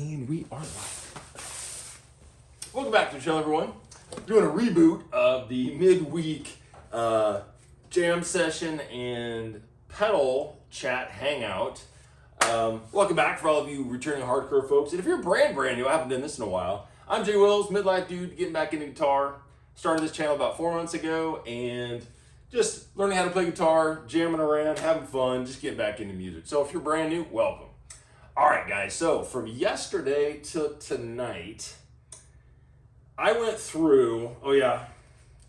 And we are live. Welcome back to the show, everyone. Doing a reboot of the midweek jam session and pedal chat hangout. Welcome back for all of you returning hardcore folks. And if you're brand new, I haven't done this in a while. I'm Jay Wills, midlife dude, getting back into guitar. Started this channel about 4 months ago and just learning how to play guitar, jamming around, having fun, just getting back into music. So if you're brand new, welcome. All right, guys, so from yesterday to tonight, I went through, do a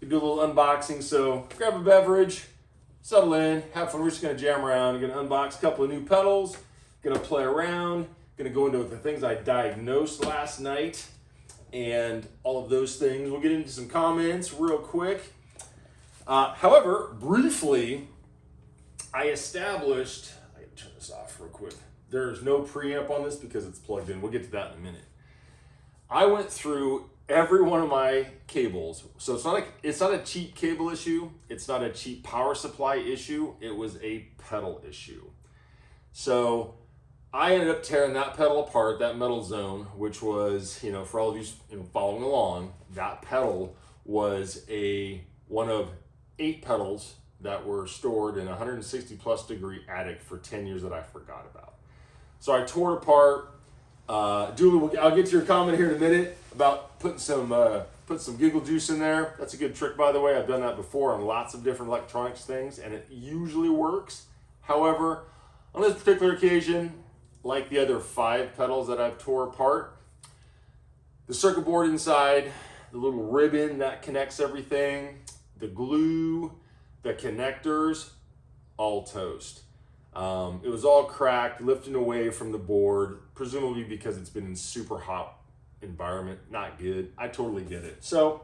little unboxing. So grab a beverage, settle in, have fun. We're just gonna jam around. I'm gonna unbox a couple of new pedals, gonna play around, gonna go into the things I diagnosed last night and all of those things. We'll get into some comments real quick. However, briefly, I gotta turn this off real quick. There's no preamp on this because it's plugged in. We'll get to that in a minute. I went through every one of my cables. So it's not a cheap cable issue. It's not a cheap power supply issue. It was a pedal issue. So I ended up tearing that pedal apart, that metal zone, which was, for all of you following along, that pedal was one of 8 pedals that were stored in a 160 plus degree attic for 10 years that I forgot about. So I tore it apart. Julie, I'll get to your comment here in a minute about putting some giggle juice in there. That's a good trick, by the way. I've done that before on lots of different electronics things, and it usually works. However, on this particular occasion, like the other 5 pedals that I've tore apart, the circuit board inside, the little ribbon that connects everything, the glue, the connectors, all toast. It was all cracked, lifting away from the board, presumably because it's been in super hot environment. Not good. I totally get it. So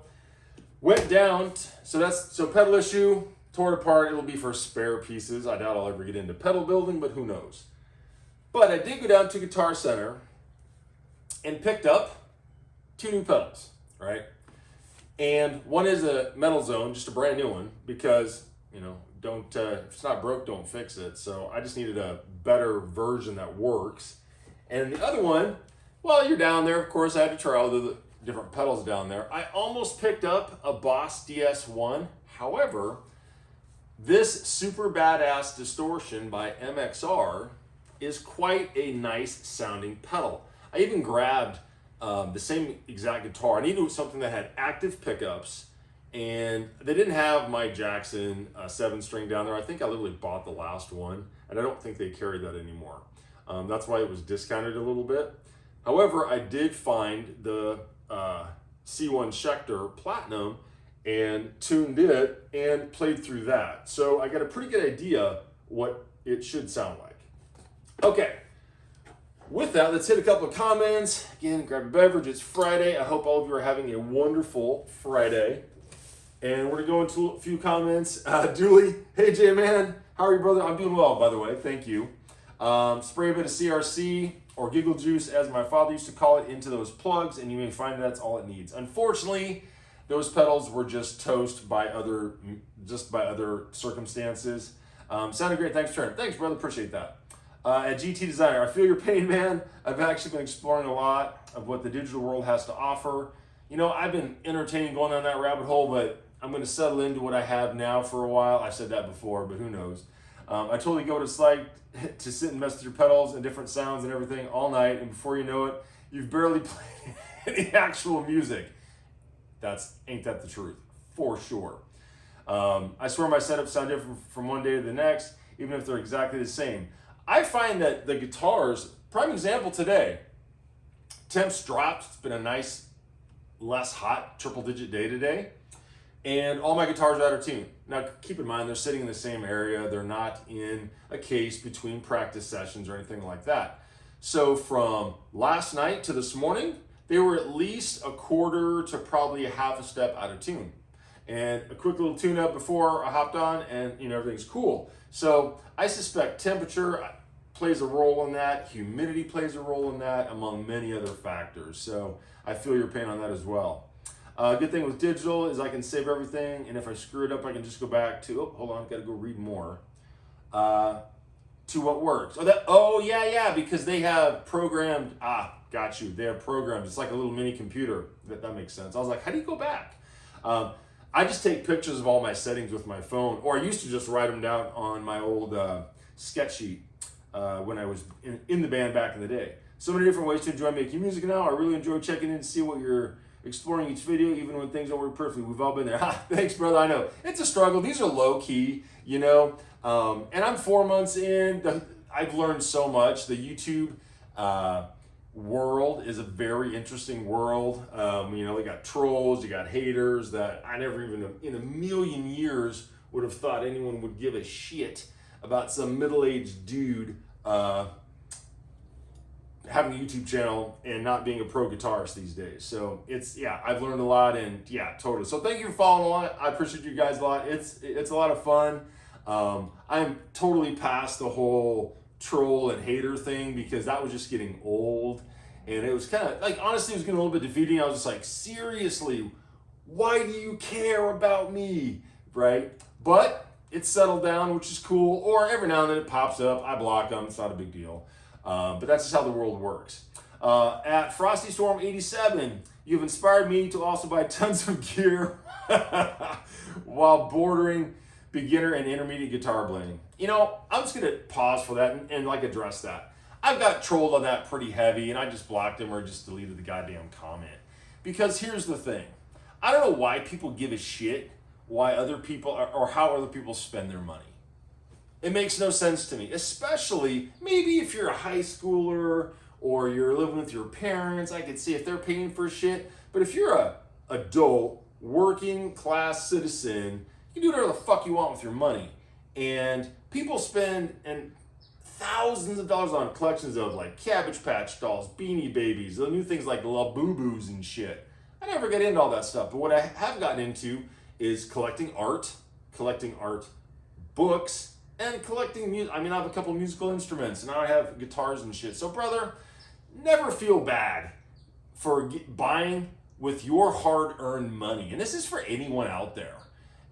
went down. So pedal issue, tore it apart. It'll be for spare pieces. I doubt I'll ever get into pedal building, but who knows? But I did go down to Guitar Center and picked up 2 new pedals, right? And one is a metal zone, just a brand new one, because, if it's not broke, don't fix it. So I just needed a better version that works. And the other one, while you're down there, of course, I had to try all the different pedals down there. I almost picked up a Boss DS1. However, this Superbadass distortion by MXR is quite a nice sounding pedal. I even grabbed the same exact guitar. I needed something that had active pickups, and they didn't have my Jackson 7-string down there. I think I literally bought the last one, and I don't think they carry that anymore. That's why it was discounted a little bit. However, I did find the C1 Schecter Platinum and tuned it and played through that. So I got a pretty good idea what it should sound like. Okay. With that, let's hit a couple of comments. Again, grab a beverage. It's Friday. I hope all of you are having a wonderful Friday. And we're going to go into a few comments. Julie, hey, Jay, man. How are you, brother? I'm doing well, by the way. Thank you. Spray a bit of CRC, or giggle juice, as my father used to call it, into those plugs, and you may find that's all it needs. Unfortunately, those pedals were just toast by other circumstances. Sounded great. Thanks for sharing. Thanks, brother. Appreciate that. At GT Designer, I feel your pain, man. I've actually been exploring a lot of what the digital world has to offer. I've been entertaining going down that rabbit hole, but I'm going to settle into what I have now for a while. I've said that before, but who knows? I totally go to site to sit and mess with your pedals and different sounds and everything all night, and before you know it, you've barely played any actual music. Ain't that the truth? For sure. I swear my setups sound different from one day to the next, even if they're exactly the same. I find that the guitars, prime example today, temps dropped. It's been a nice, less hot triple-digit day today, and all my guitars are out of tune. Now, keep in mind, they're sitting in the same area. They're not in a case between practice sessions or anything like that. So from last night to this morning, they were at least a quarter to probably a half a step out of tune. And a quick little tune-up before I hopped on, and everything's cool. So I suspect temperature plays a role in that, humidity plays a role in that, among many other factors. So I feel your pain on that as well. Good thing with digital is I can save everything, and if I screw it up, I can just go back to, hold on, gotta go read more, to what works. Yeah, because they have programmed, got you. They have programs. It's like a little mini computer. That makes sense. I was like, how do you go back? I just take pictures of all my settings with my phone, or I used to just write them down on my old sketch sheet when I was in the band back in the day. So many different ways to enjoy making music now. I really enjoy checking in to see what you're exploring each video, even when things don't work perfectly. We've all been there. Thanks, brother. I know. It's a struggle. These are low key, you know. And I'm 4 months in. I've learned so much. The YouTube world is a very interesting world. You know, they got trolls, you got haters that I never even in a million years would have thought anyone would give a shit about some middle-aged dude having a YouTube channel and not being a pro guitarist these days. So it's, yeah, I've learned a lot, and yeah, totally. So thank you for following along. I appreciate you guys a lot. It's a lot of fun. I'm totally past the whole troll and hater thing because that was just getting old. And it was kind of like, honestly, it was getting a little bit defeating. I was just like, seriously, why do you care about me? Right? But it's settled down, which is cool. Or every now and then it pops up. I block them. It's not a big deal. But that's just how the world works. At Frosty Storm 87, you've inspired me to also buy tons of gear while bordering beginner and intermediate guitar playing. You know, I'm just going to pause for that and like address that. I've got trolled on that pretty heavy, and I just blocked him or just deleted the goddamn comment. Because here's the thing. I don't know why people give a shit why other people or how other people spend their money. It makes no sense to me, especially maybe if you're a high schooler or you're living with your parents. I could see if they're paying for shit. But if you're a adult, working class citizen, you can do whatever the fuck you want with your money. And people spend thousands of dollars on collections of like Cabbage Patch dolls, Beanie Babies, the new things like La Boo Boos and shit. I never get into all that stuff. But what I have gotten into is collecting art books, and collecting music. I mean, I have a couple musical instruments, and now I have guitars and shit. So, brother, never feel bad for buying with your hard-earned money. And this is for anyone out there.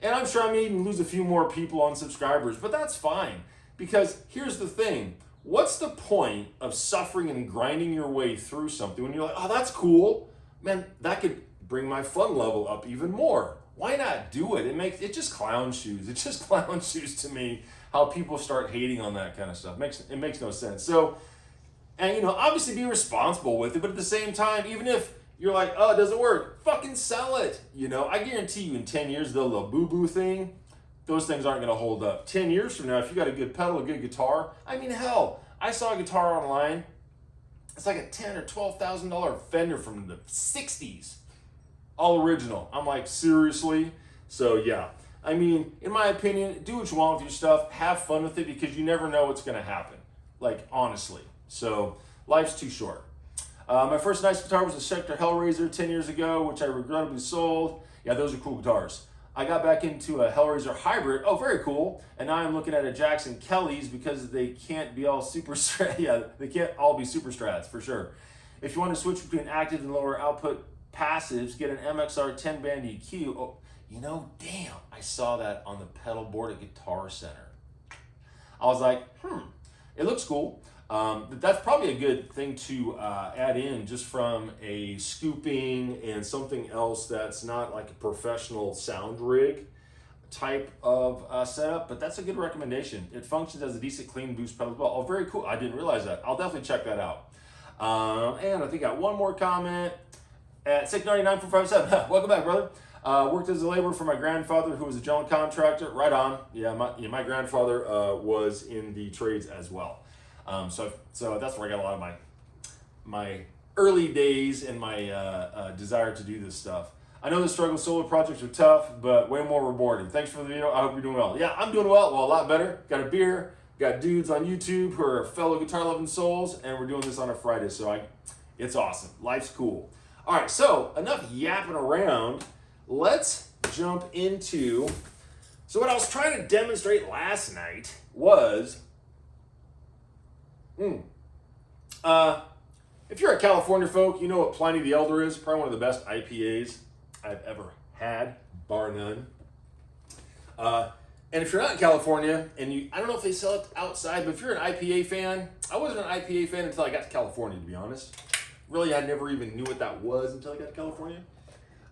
And I'm sure I may even lose a few more people on subscribers, but that's fine. Because here's the thing. What's the point of suffering and grinding your way through something when you're like, oh, that's cool. Man, that could bring my fun level up even more. Why not do it? It just clown shoes. It's just clown shoes to me. How people start hating on that kind of stuff. It makes no sense. So, and you know, obviously be responsible with it, but at the same time, even if you're like, oh, it doesn't work, fucking sell it. You know, I guarantee you in 10 years, the La Boo Boo thing, those things aren't going to hold up. 10 years from now, if you got a good pedal, a good guitar, I mean, hell, I saw a guitar online. It's like a $10,000 or $12,000 Fender from the 60s. All original. I'm like, seriously? So, yeah. I mean, in my opinion, do what you want with your stuff. Have fun with it because you never know what's going to happen. Like, honestly. So, life's too short. My first nice guitar was a Schecter Hellraiser 10 years ago, which I regrettably sold. Yeah, those are cool guitars. I got back into a Hellraiser Hybrid. Oh, very cool. And now I'm looking at a Jackson Kelly's because they can't be all super strats. Yeah, they can't all be super strats, for sure. If you want to switch between active and lower output passives, get an MXR 10-band EQ. Oh, you know, damn, I saw that on the pedal board at Guitar Center. I was like, it looks cool. That's probably a good thing to add in just from a scooping and something else that's not like a professional sound rig type of setup, but that's a good recommendation. It functions as a decent clean boost pedal as well. Oh, very cool. I didn't realize that. I'll definitely check that out. And I think I got one more comment at 699-457. Welcome back, brother. Worked as a laborer for my grandfather, who was a general contractor. Right on. Yeah, my grandfather was in the trades as well. So that's where I got a lot of my early days and my desire to do this stuff. I know the struggle solo projects are tough, but way more rewarding. Thanks for the video. I hope you're doing well. Yeah, I'm doing well. Well, a lot better. Got a beer. Got dudes on YouTube who are fellow guitar-loving souls, and we're doing this on a Friday, so it's awesome. Life's cool. All right, so enough yapping around. Let's jump into... So what I was trying to demonstrate last night was... if you're a California folk, you know what Pliny the Elder is. Probably one of the best IPAs I've ever had, bar none. And if you're not in California, and I don't know if they sell it outside, but if you're an IPA fan, I wasn't an IPA fan until I got to California, to be honest. Really, I never even knew what that was until I got to California.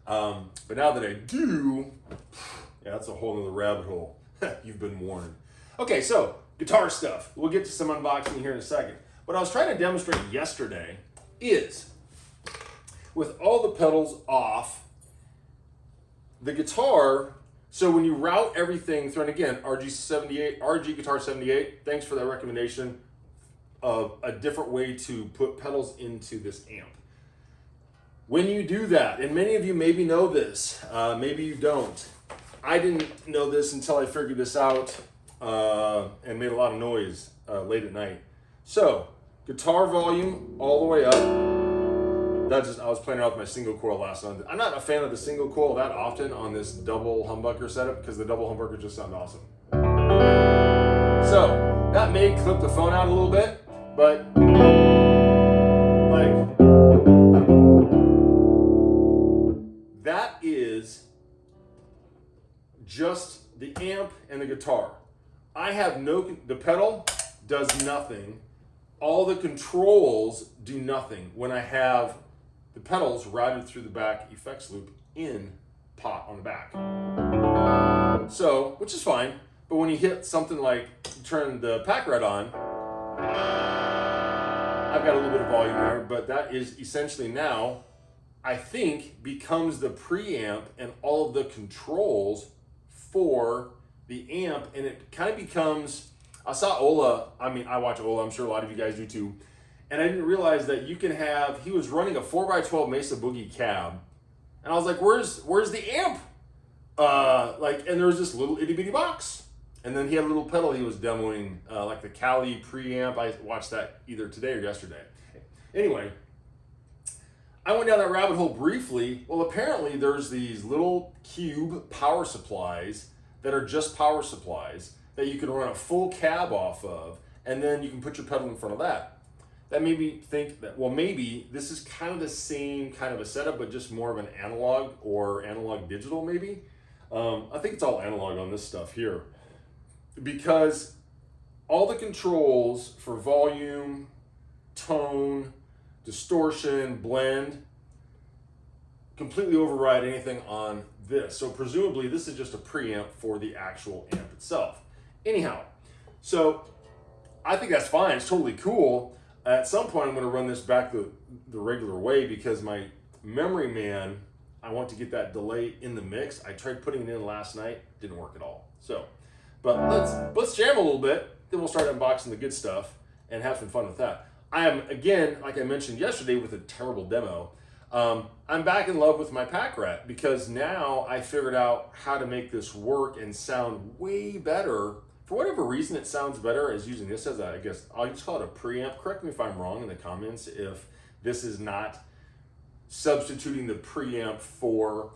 But now that I do, yeah, that's a whole other rabbit hole. You've been warned. Okay, so guitar stuff. We'll get to some unboxing here in a second. What I was trying to demonstrate yesterday is, with all the pedals off, the guitar, so when you route everything through, and again, RG Guitar 78, thanks for that recommendation of a different way to put pedals into this amp. When you do that, and many of you maybe know this, maybe you don't. I didn't know this until I figured this out and made a lot of noise late at night. So, guitar volume all the way up. I was playing around with my single coil last night. I'm not a fan of the single coil that often on this double humbucker setup because the double humbucker just sound awesome. So, that may clip the phone out a little bit, but like, that is just the amp and the guitar. The pedal does nothing. All the controls do nothing when I have the pedals routed through the back effects loop in pot on the back. So, which is fine, but when you hit something like turn the pack red on, I've got a little bit of volume there, but that is essentially now, I think, becomes the preamp and all of the controls for the amp, and it kind of becomes, I saw Ola, I watch Ola, I'm sure a lot of you guys do too, and I didn't realize that you can have, he was running a 4x12 Mesa Boogie cab, and I was like, where's the amp? And there was this little itty bitty box, and then he had a little pedal he was demoing, like the Cali preamp. I watched that either today or yesterday. Anyway, I went down that rabbit hole briefly. Well, apparently there's these little cube power supplies that are just power supplies that you can run a full cab off of, and then you can put your pedal in front of that. That made me think that, well, maybe this is kind of the same kind of a setup, but just more of an analog or analog digital maybe. I think it's all analog on this stuff here, because all the controls for volume, tone, distortion, blend, completely override anything on this. So presumably this is just a preamp for the actual amp itself. Anyhow, so I think that's fine. It's totally cool. At some point I'm going to run this back the regular way because my memory man, I want to get that delay in the mix. I tried putting it in last night, didn't work at all. So, but let's jam a little bit, then we'll start unboxing the good stuff and have some fun with that. I am, again, like I mentioned yesterday with a terrible demo, I'm back in love with my pack rat because now I figured out how to make this work and sound way better. For whatever reason, it sounds better as using this as I guess, I'll just call it a preamp. Correct me if I'm wrong in the comments if this is not substituting the preamp for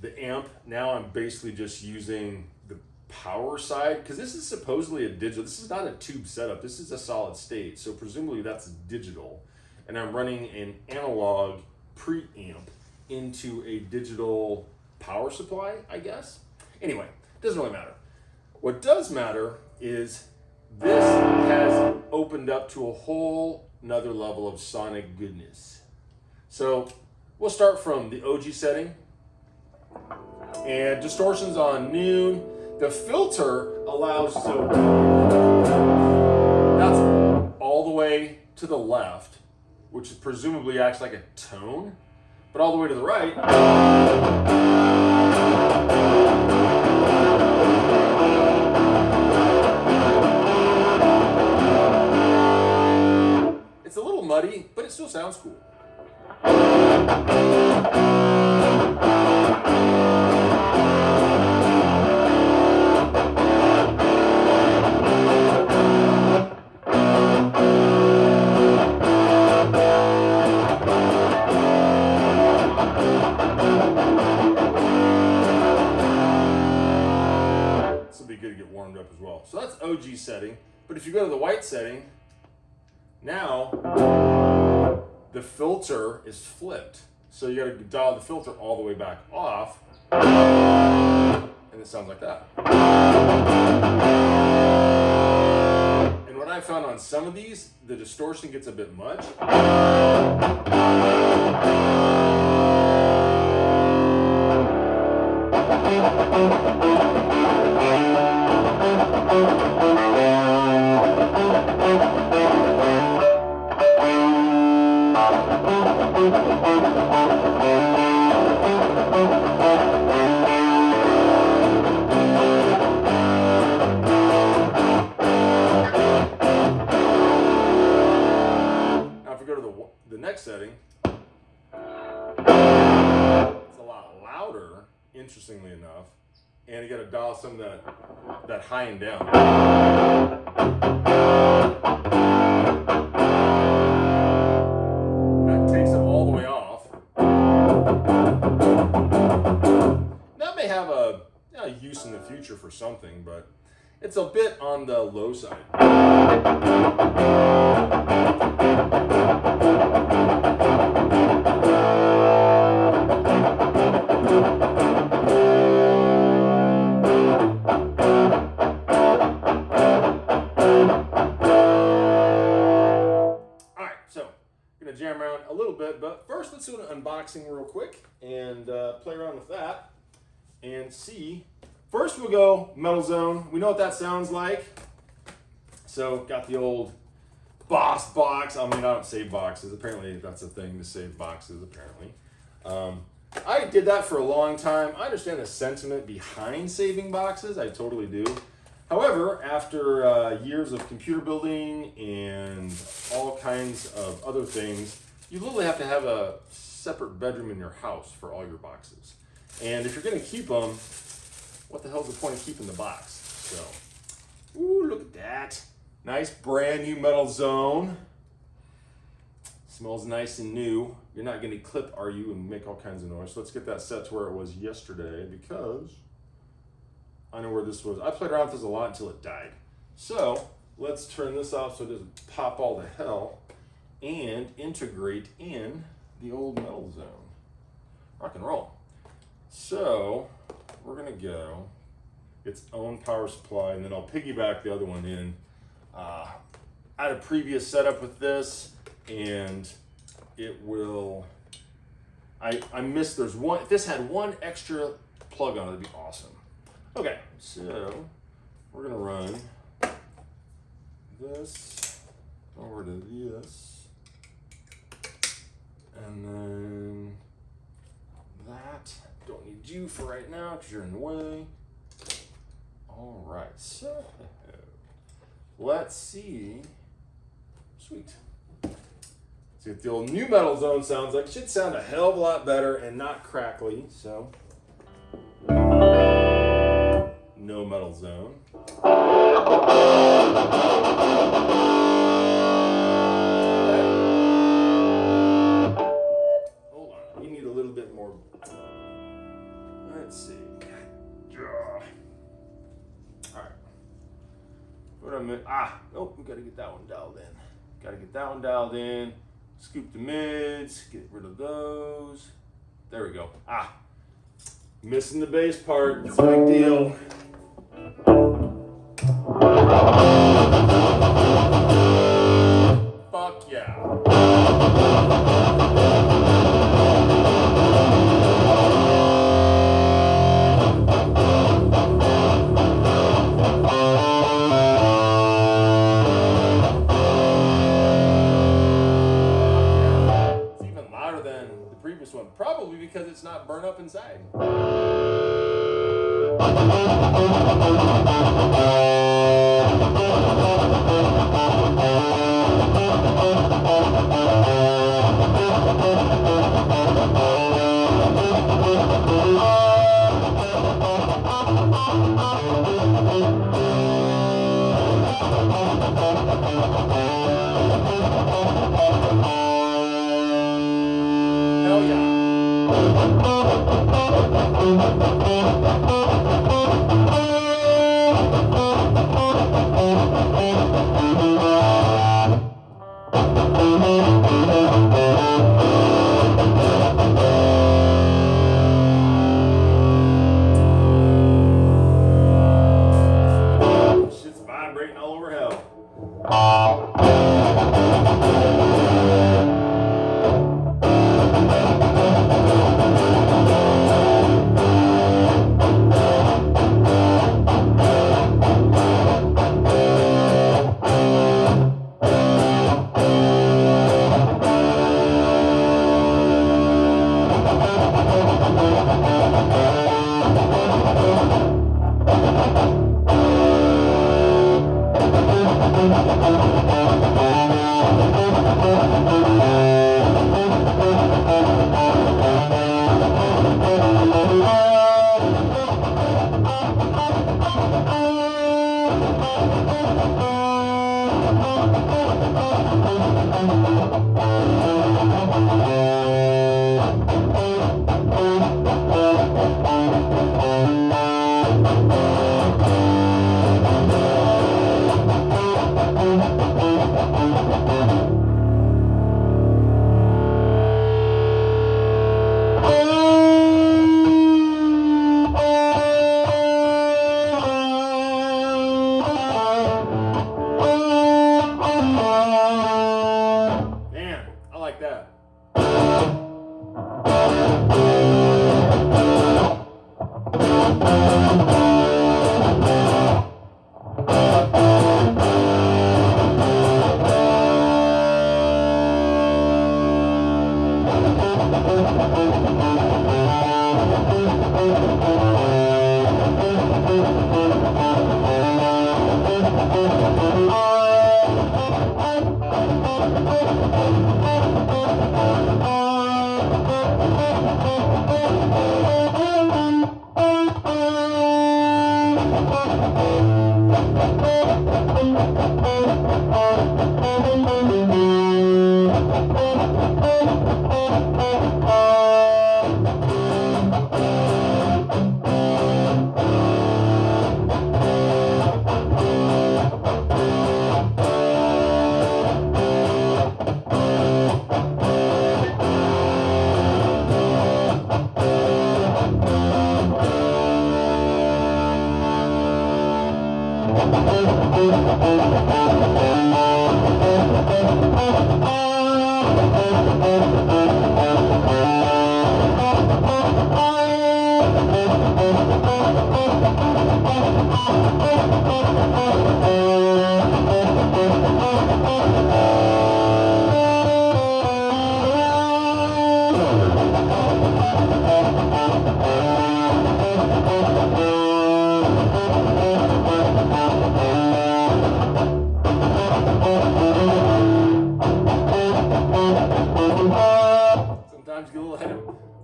the amp. Now I'm basically just using the power side because this is supposedly a digital. This is not a tube setup. This is a solid state. So presumably that's digital. And I'm running an analog preamp into a digital power supply, I guess. Anyway, doesn't really matter. What does matter is this has opened up to a whole nother level of sonic goodness. So we'll start from the OG setting, and distortion's on noon. The filter allows, so that's all the way to the left, which presumably acts like a tone, but all the way to the right, it's a little muddy, but it still sounds cool. This will be good to get warmed up as well. So that's OG setting, but if you go to the white setting, now the filter is flipped. So you gotta dial the filter all the way back off, and it sounds like that. And what I I found on some of these, the distortion gets a bit much. Now if we go to the next setting, it's a lot louder, interestingly enough, and you got to dial some of that high and down. That takes it all the way off. That may have a use in the future for something, but it's a bit on the low side. Jam around a little bit, but first let's do an unboxing real quick and play around with that and see. First we'll go Metal Zone. We know what that sounds like. So got the old Boss box. I mean, I don't save boxes. Apparently that's a thing to save boxes, apparently. I did that for a long time. I understand the sentiment behind saving boxes. I totally do. However, after years of computer building and all kinds of other things, you literally have to have a separate bedroom in your house for all your boxes. And if you're going to keep them, what the hell's the point of keeping the box? So, ooh, look at that. Nice brand new Metal Zone. Smells nice and new. You're not going to clip, are you, and make all kinds of noise. So let's get that set to where it was yesterday, because I know where this was. I played around with this a lot until it died. So let's turn this off so it doesn't pop all to hell and integrate in the old Metal Zone. Rock and roll. So we're gonna go its own power supply, and then I'll piggyback the other one in. I had a previous setup with this, and it will, I missed, there's one, if this had one extra plug on it, it'd be awesome. Okay, so we're gonna run this over to this, and then that. Don't need you for right now because you're in the way. All right, so let's see. Sweet. See what the old new Metal Zone sounds like. It should sound a hell of a lot better and not crackly. So. No Metal Zone. Okay. Hold on, you need a little bit more. Let's see. All right. What am I? Oh, we gotta get that one dialed in. Gotta get that one dialed in. Scoop the mids. Get rid of those. There we go. Missing the bass part. It's a big deal. Fuck yeah. It's even louder than the previous one, probably because it's not burnt up inside. Hell yeah. Shit's vibrating all over hell.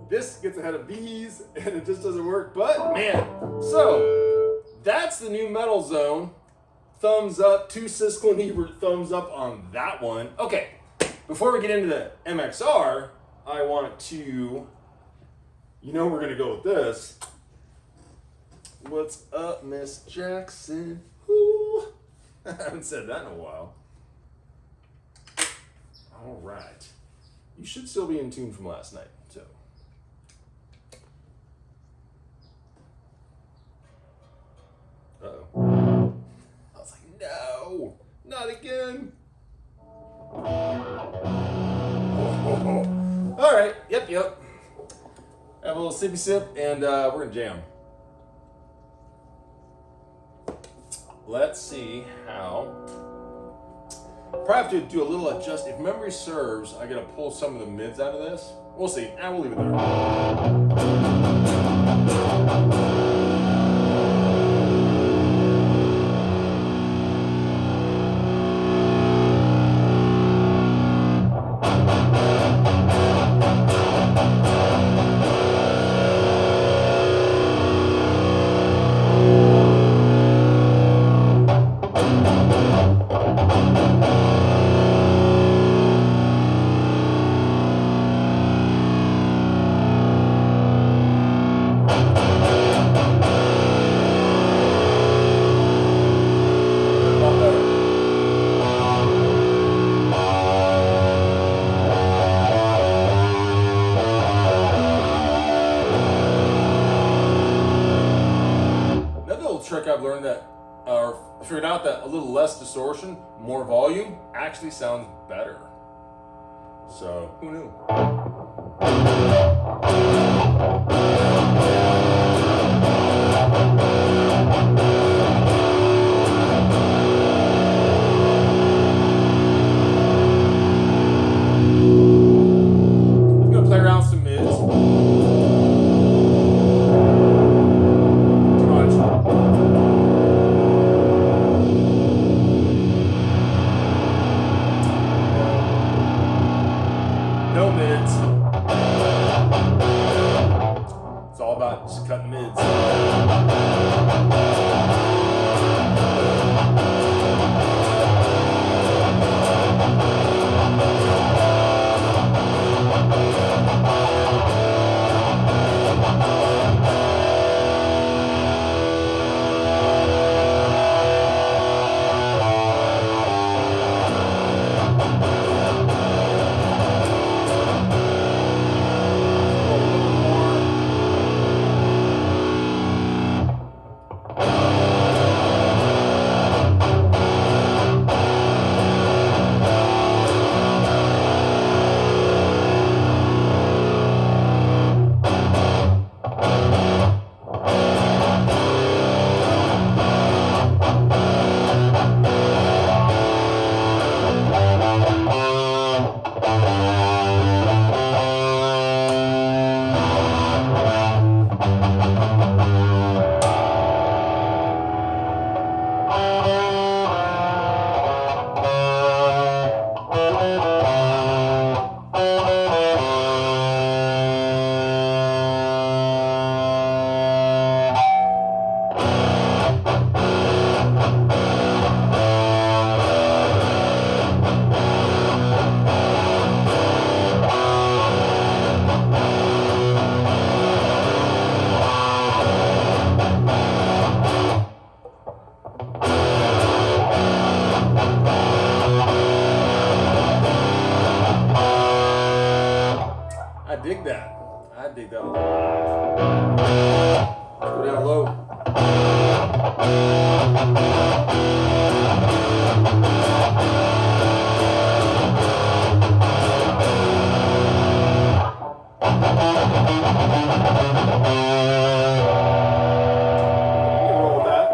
This gets ahead of these, and it just doesn't work. But man, so that's the new metal zone. Thumbs up, 2 Siskel and Ebert thumbs up on that one. Okay, before we get into the MXR, I want to, we're gonna go with this. What's up, Miss Jackson? Ooh. I haven't said that in a while. All right. You should still be in tune from last night, so. Uh-oh. I was like, no, not again. Oh. All right, yep. Have a little sippy sip, and we're gonna jam. Let's see how. Probably have to do a little adjust. If memory serves, I gotta pull some of the mids out of this. We'll see. We'll leave it there. Trick I've learned figured out that a little less distortion, more volume actually sounds better. So who knew? I'm gonna play around with some mids. No mids. It's all about just cutting mids. I dig that. I dig that a lot. Let's go down low. Roll with that.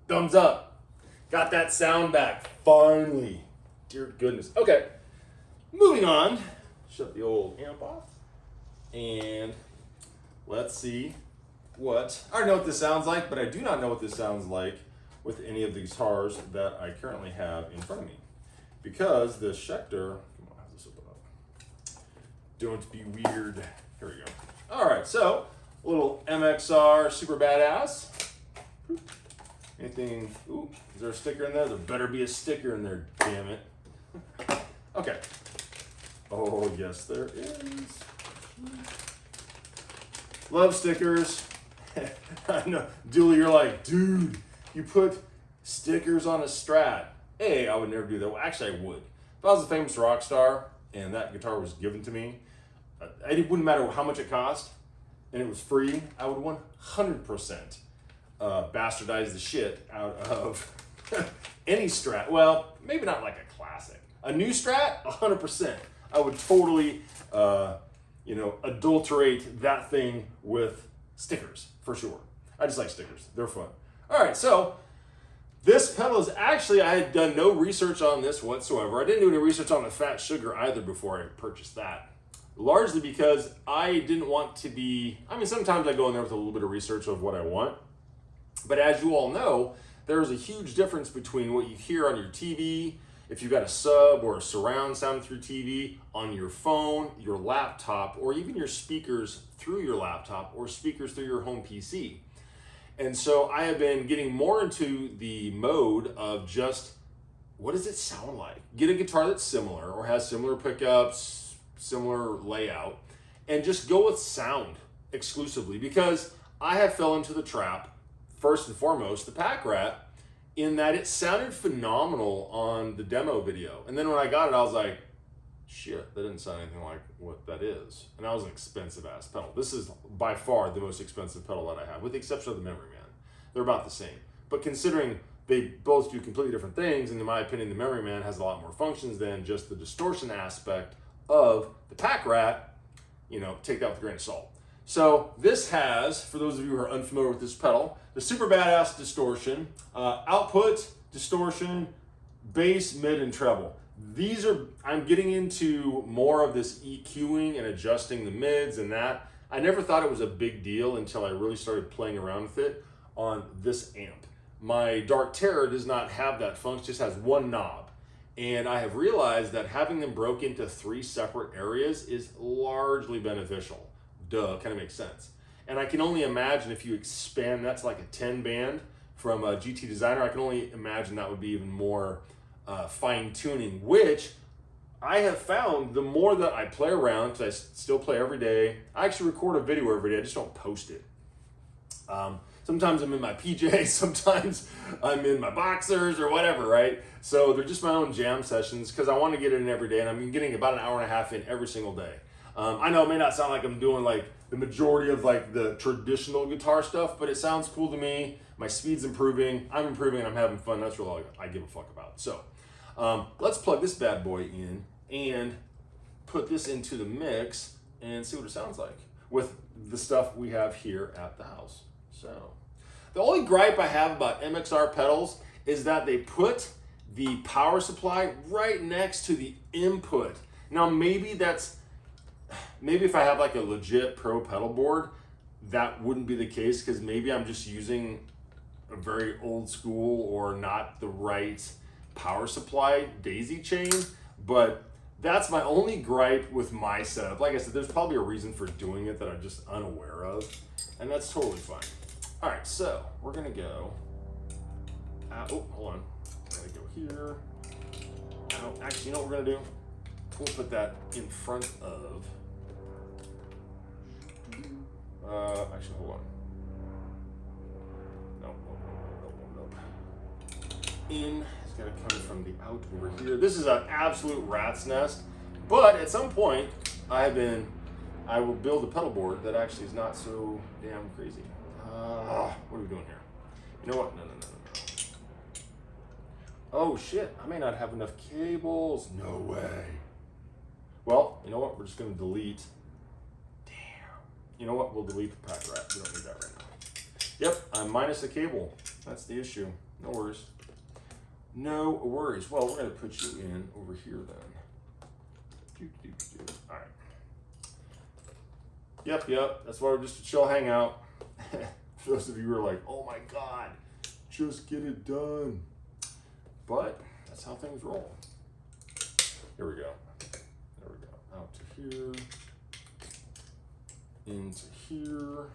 Thumbs up. Got that sound back. Finally. Dear goodness. Okay. Moving on. Shut the old amp off. And let's see what... I already know what this sounds like, but I do not know what this sounds like with any of the guitars that I currently have in front of me. Because the Schecter... Come on, how's this open up? Don't be weird. Here we go. All right, so a little MXR Superbadass. Anything, ooh, is there a sticker in there? There better be a sticker in there, damn it. Okay. Oh, yes, there is. Love stickers. I know, Dooley, you're like, dude, you put stickers on a Strat. Hey, I would never do that. Well, actually, I would. If I was a famous rock star and that guitar was given to me, it wouldn't matter how much it cost, and it was free, I would 100% bastardize the shit out of any Strat. Well, maybe not like a classic. A new Strat, 100%. I would totally, adulterate that thing with stickers, for sure. I just like stickers. They're fun. All right, so this pedal is actually, I had done no research on this whatsoever. I didn't do any research on the Fat Sugar either before I purchased that. Largely because I didn't want to be, sometimes I go in there with a little bit of research of what I want. But as you all know, there's a huge difference between what you hear on your TV, if you've got a sub or a surround sound through TV, on your phone, your laptop, or even your speakers through your laptop or speakers through your home PC. And so I have been getting more into the mode of just, what does it sound like? Get a guitar that's similar or has similar pickups, similar layout, and just go with sound exclusively, because I have fell into the trap, first and foremost, the Pack Rat, in that it sounded phenomenal on the demo video. And then when I got it, I was like, shit, that didn't sound anything like what that is. And that was an expensive ass pedal. This is by far the most expensive pedal that I have, with the exception of the Memory Man. They're about the same. But considering they both do completely different things, and in my opinion, the Memory Man has a lot more functions than just the distortion aspect of the Pack Rat, take that with a grain of salt. So this has, for those of you who are unfamiliar with this pedal, the Superbadass distortion, output, distortion, bass, mid, and treble. These are, I'm getting into more of this EQing and adjusting the mids and that. I never thought it was a big deal until I really started playing around with it on this amp. My Dark Terror does not have that function, just has one knob. And I have realized that having them broke into 3 separate areas is largely beneficial. Duh, kind of makes sense. And I can only imagine if you expand that to like a 10 band from a GT Designer, I can only imagine that would be even more fine tuning, which I have found the more that I play around, because I still play every day. I actually record a video every day, I just don't post it. Sometimes I'm in my PJs, sometimes I'm in my boxers or whatever, right? So they're just my own jam sessions because I want to get it in every day, and I'm getting about an hour and a half in every single day. I know it may not sound like I'm doing like the majority of like the traditional guitar stuff, but it sounds cool to me. My speed's improving, I'm improving, and I'm having fun. That's really all I give a fuck about. So let's plug this bad boy in and put this into the mix and see what it sounds like with the stuff we have here at the house. So the only gripe I have about MXR pedals is that they put the power supply right next to the input. Now maybe if I have like a legit pro pedal board, that wouldn't be the case, because maybe I'm just using a very old school or not the right power supply daisy chain. But that's my only gripe with my setup. Like I said, there's probably a reason for doing it that I'm just unaware of, and that's totally fine. All right, so we're gonna go, oh, hold on. Gotta go here. Actually, you know what we're gonna do? We'll put that in front of, actually, hold on. Nope. In, it's gotta come from the out over here. This is an absolute rat's nest, but at some point, I will build a pedal board that actually is not so damn crazy. What are we doing here? You know what? No. Oh shit, I may not have enough cables. No way. Well, you know what? We're just gonna delete. Damn. You know what? We'll delete the pack rat. We don't need that right now. Yep, I'm minus the cable. That's the issue. No worries. No worries. Well, we're gonna put you in over here then. All right. Yep. That's why we're just a chill hangout. For those of you who are like, oh my God, just get it done. But that's how things roll. Here we go. There we go. Out to here. Into here.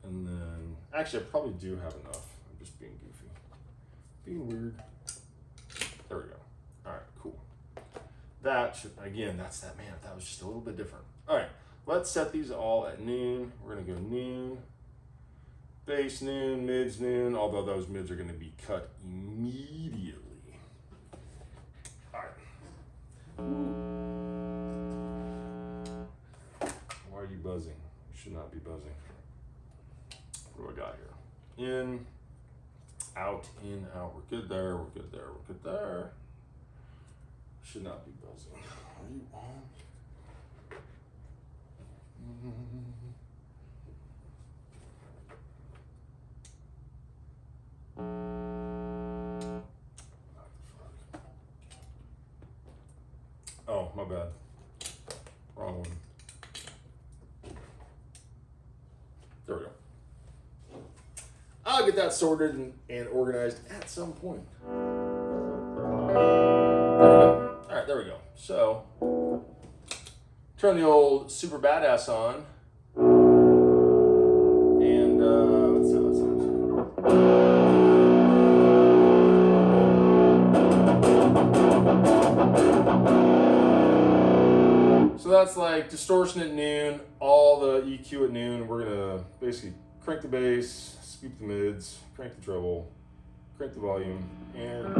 And then, actually I probably do have enough. I'm just being goofy. Being weird. There we go. All right, cool. That should, again, that's that, man, that was just a little bit different. All right, let's set these all at noon. We're gonna go noon, bass noon, mids noon, although those mids are gonna be cut immediately. All right. Why are you buzzing? You should not be buzzing. What do I got here? In, out, we're good there, we're good there, we're good there. Should not be buzzing. Are you on? Oh, my bad. Wrong one. There we go. I'll get that sorted and organized at some point. There we go. So, turn the old Superbadass on, and let's see how that sounds. So that's like distortion at noon, all the EQ at noon. We're gonna basically crank the bass, scoop the mids, crank the treble, crank the volume, and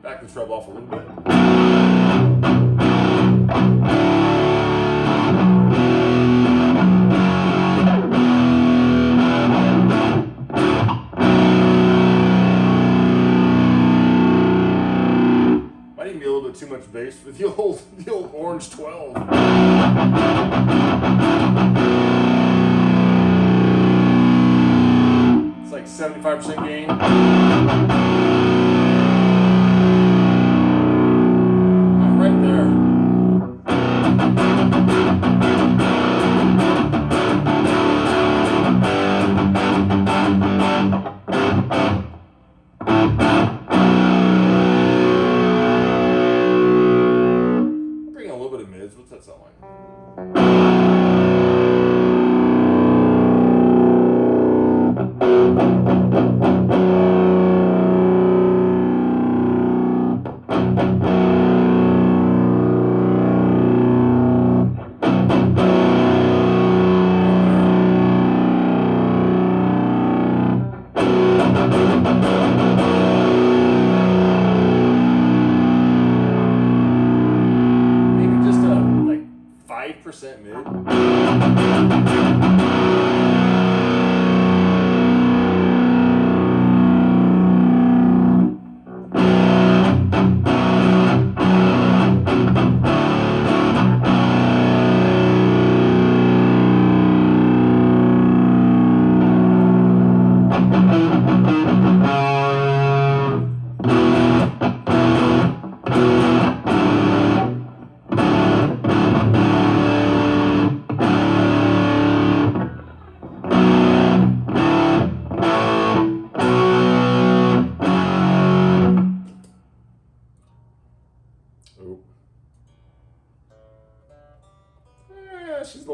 back the treble off a little bit. Might even be a little bit too much bass for the old orange 12. It's like 75% gain. What's that sound like?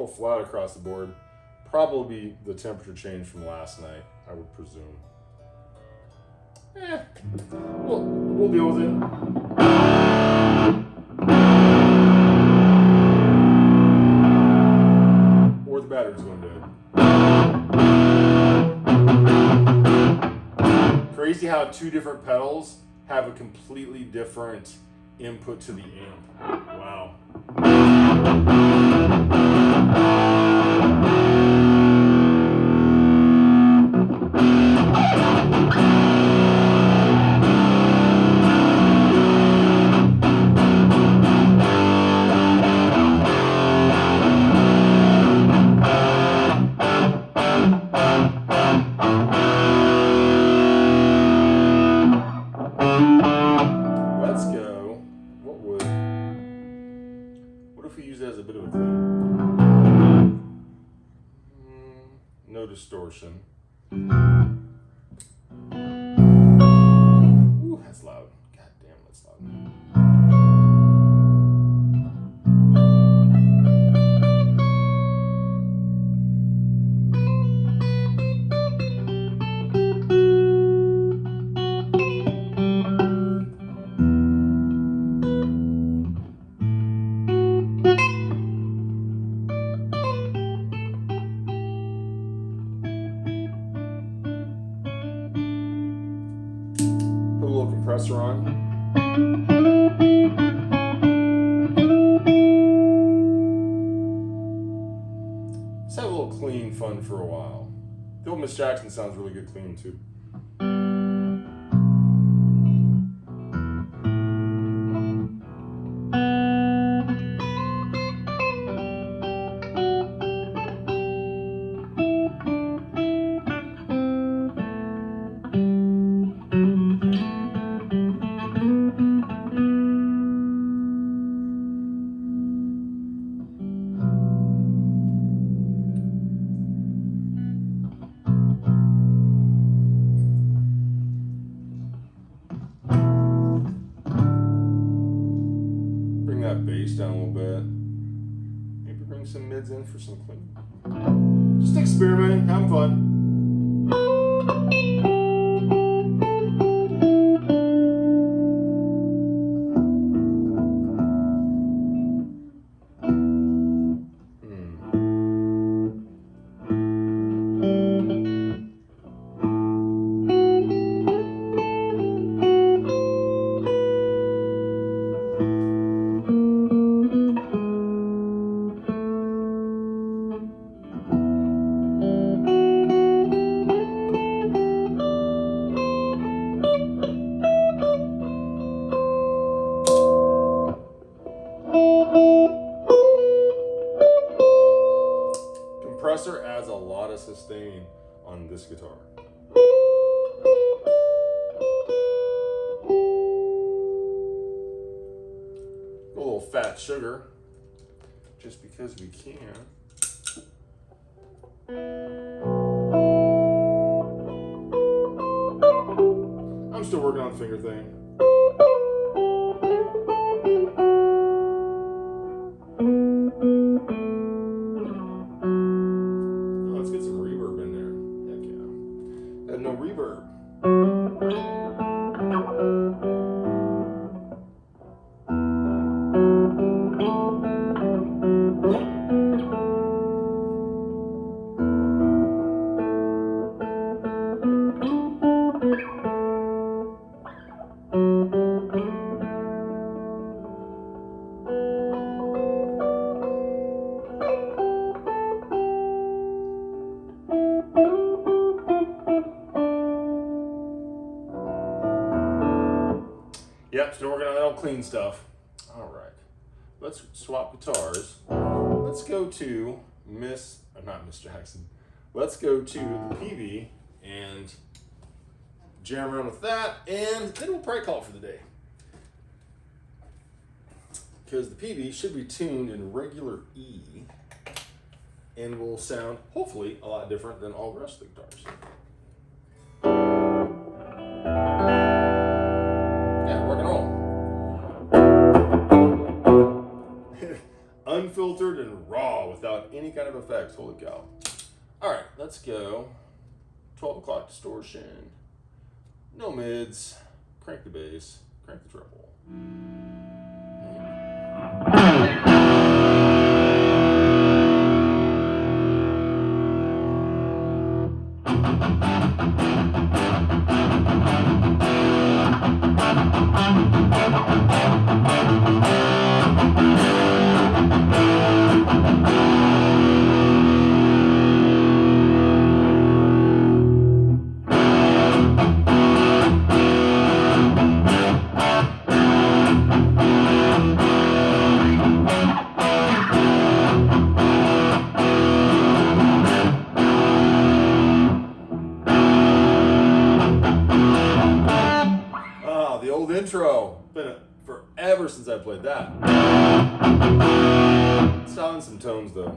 little flat across the board. Probably the temperature change from last night, I would presume. We'll deal with it. Or the battery's going dead. Crazy how two different pedals have a completely different input to the amp. Wow. Distortion. Ooh, that's loud. God damn, that's loud. Compressor on. Let's have a little clean fun for a while. The old Miss Jackson sounds really good clean too. Bass down a little bit. Maybe bring some mids in for some clean. Just experimenting, having fun. Compressor adds a lot of sustain on this guitar. A little fat sugar, just because we can. I'm still working on the finger thing. No reverb. Yep, still working on that old clean stuff. All right, let's swap guitars. Let's go to not Miss Jackson. Let's go to the PV and jam around with that, and then we'll probably call it for the day. Because the PV should be tuned in regular E and will sound, hopefully, a lot different than all the rest of the guitars. Yeah, rock and roll. Unfiltered unfiltered and raw without any kind of effects. Holy cow. All right, let's go. 12 o'clock distortion. No mids. Crank the bass. Crank the treble. The old intro. Been forever since I played that. It's on some tones though.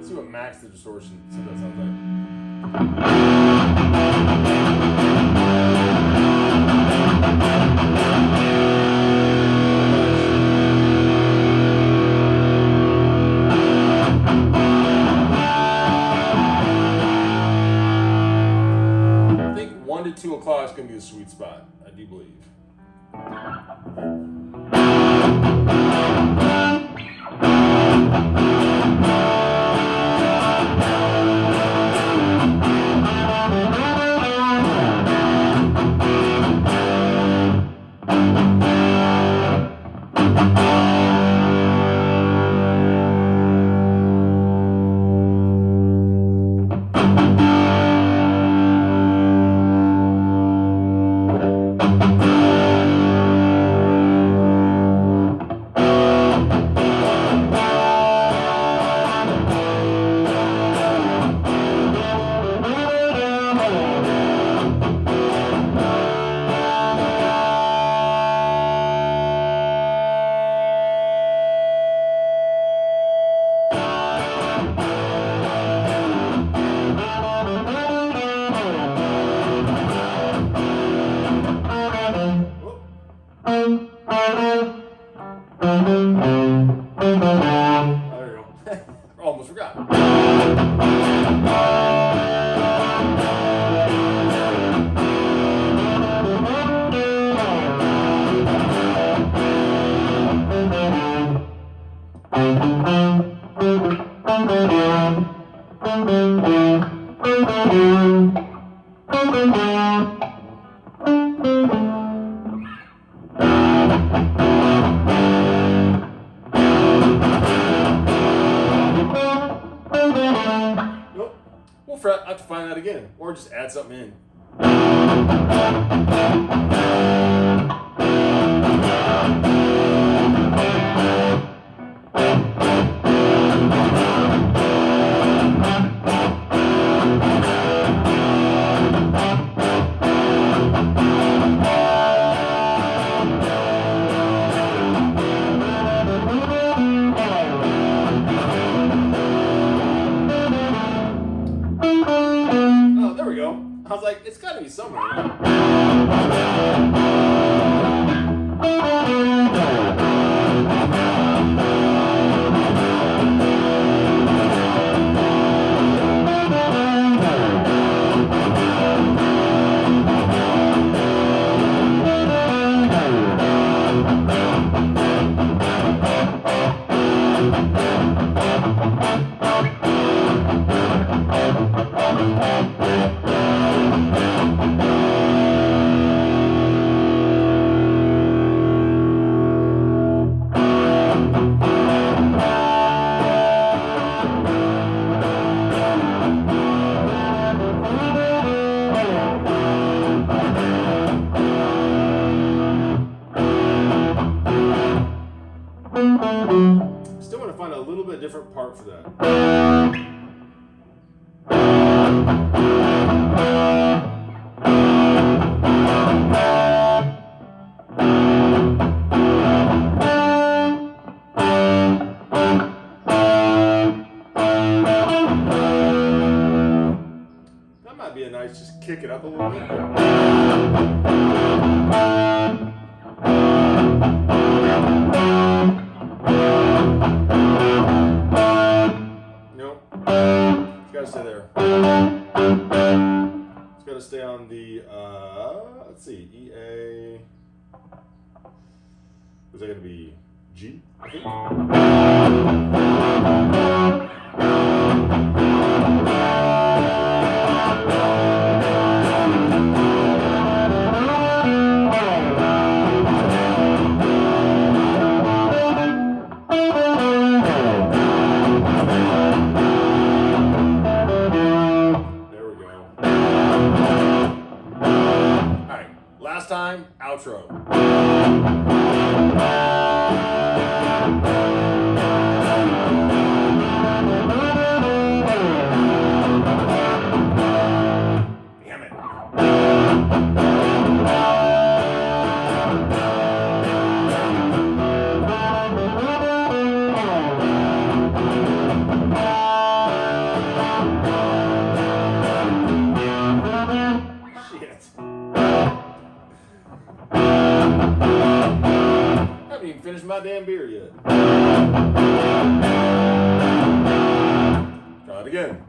See what max the distortion, see what that sounds like. I think 1 to 2 o'clock is going to be the sweet spot, I do believe. Almost forgot. Nope. We'll have to find that again, or just add something in. Oh, there we go. I was like, it's got to be somewhere. Still want to find a little bit different part for that. That might be a nice, just kick it up a little bit. Nope. It's got to stay there. It's got to stay on the, let's see, E, A. Is that going to be G, I think? Last time, outro. Damn it. Shit. Haven't even finished my damn beer yet. Try it again.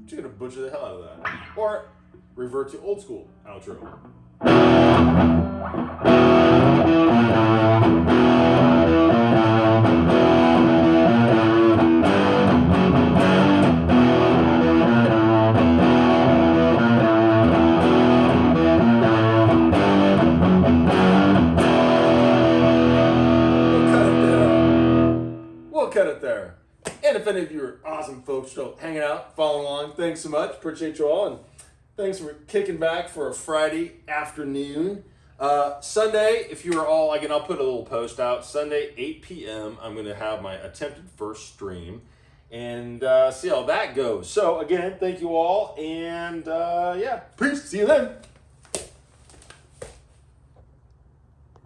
You're gonna butcher the hell out of that. Or revert to old school outro. We'll cut it there. And if any of you are awesome folks still hanging out, following along, thanks so much. Appreciate you all. And thanks for kicking back for a Friday afternoon. Sunday, if you are all, again, I'll put a little post out. Sunday, 8 p.m., I'm going to have my attempted first stream and see how that goes. So, again, thank you all. And, yeah, peace. See you then.